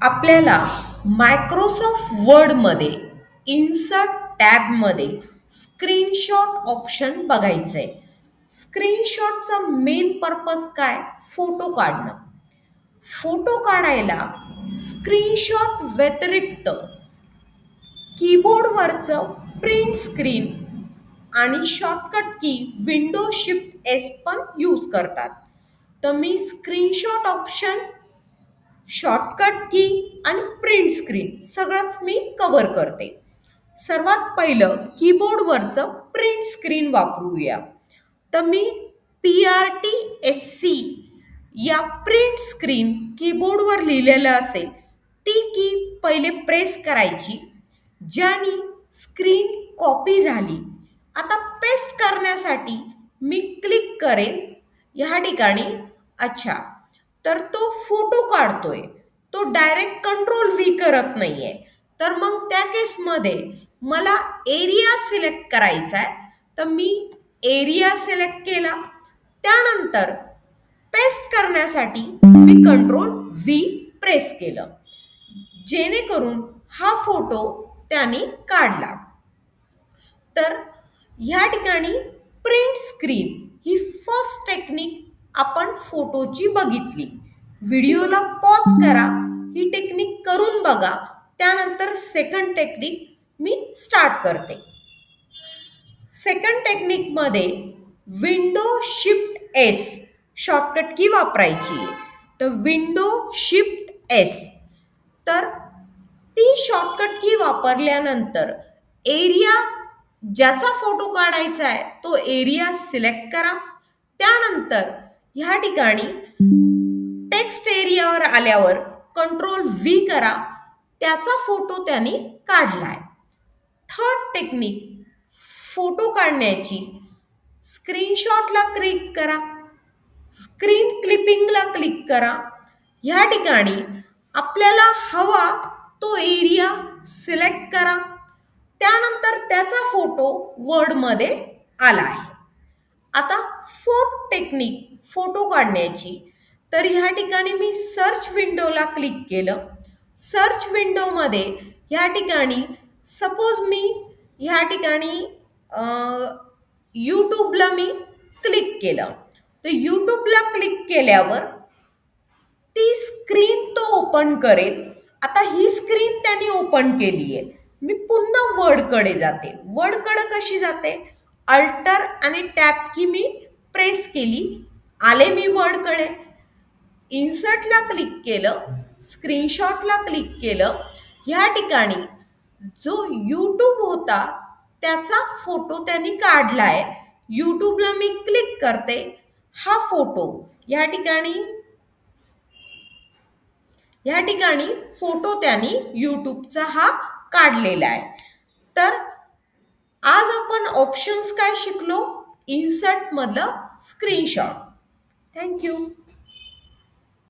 आपल्याला Microsoft वर्डमध्ये insert टॅबमध्ये screenshot option बघायचं आहे. स्क्रीनशॉटचा मेन पर्पज काय? फोटो काढणं. फोटो काढायला स्क्रीनशॉट व्यतिरिक्त कीबोर्डवरचं प्रिंट स्क्रीन आणि शॉर्टकट की विंडो शिफ्ट एस पण यूज करतात. तर मी स्क्रीनशॉट ऑप्शन, शॉर्टकट की आणि प्रिंट स्क्रीन सगळंच मी कव्हर करते. सर्वात पहिलं कीबोर्डवरचं प्रिंट स्क्रीन वापरूया. तर मी PRTSC या प्रिंट स्क्रीन कीबोर्डवर लिहिलेलं असेल ती की पहिले प्रेस करायची, ज्याने स्क्रीन कॉपी झाली. आता पेस्ट करण्यासाठी मी क्लिक करेल ह्या ठिकाणी. अच्छा, तर तो फोटो काढतोय, तो डायरेक्ट कंट्रोल V करत नाहीये. तर मग त्या केसमध्ये मला एरिया सिलेक्ट करायचा आहे. तर मी एरिया सिलेक्ट केला. त्यानंतर पेस्ट करण्यासाठी मी कंट्रोल V प्रेस केलं, जेणेकरून हा फोटो त्याने काढला. तर ह्या ठिकाणी प्रिंट स्क्रीन ही फर्स्ट टेक्निक आपण फोटोची बघितली. व्हिडिओला पॉज करा, ही टेक्निक करून बघा. त्यानंतर सेकंड टेक्निक मी स्टार्ट करते. सेकंड टेक्निकमध्ये window shift S shortcut key वापरायची. तर विंडो शिफ्ट एस, तर ती शॉर्टकट की वापरल्यानंतर एरिया ज्याचा फोटो काढायचा आहे तो एरिया सिलेक्ट करा. त्यानंतर ह्या ठिकाणी टेक्स्ट एरियावर आल्यावर कंट्रोल V करा, त्याचा फोटो त्याने काढलाय. थर्ड टेक्निक फोटो काढण्याची, स्क्रीनशॉटला क्लिक करा, स्क्रीन क्लिपिंगला क्लिक करा. ह्या ठिकाणी आपल्याला हवा तो एरिया सिलेक्ट करा. त्यानंतर त्याचा फोटो वर्डमध्ये आला आहे. आता फोर्थ टेक्निक फोटो काढण्याची, तर ह्या ठिकाणी मी सर्च विंडोला क्लिक केलं. सर्च विंडोमध्ये ह्या ठिकाणी सपोज मी ह्या ठिकाणी यूट्यूबला मी क्लिक केलं. तर यूट्यूबला क्लिक केल्यावर ती स्क्रीन तो ओपन करेल. आता ही स्क्रीन त्याने ओपन केली आहे. मी पुन्हा वर्डकडे जाते. वर्डकडे कशी जाते? अल्टर आणि टॅब की मी प्रेस केली, आले मी वर्डकडे. इन्सर्टला क्लिक केलं, स्क्रीनशॉटला क्लिक केलं. ह्या ठिकाणी जो यूट्यूब होता त्याचा फोटो त्यांनी काढलाय. यूट्यूबला मी क्लिक करते, हा फोटो ह्या ठिकाणी फोटो त्यांनी यूट्यूबचा हा काढलेला आहे. तर आज आपण ऑप्शन्स काय शिकलो? इन्सर्ट मधलं स्क्रीनशॉट. थँक्यू.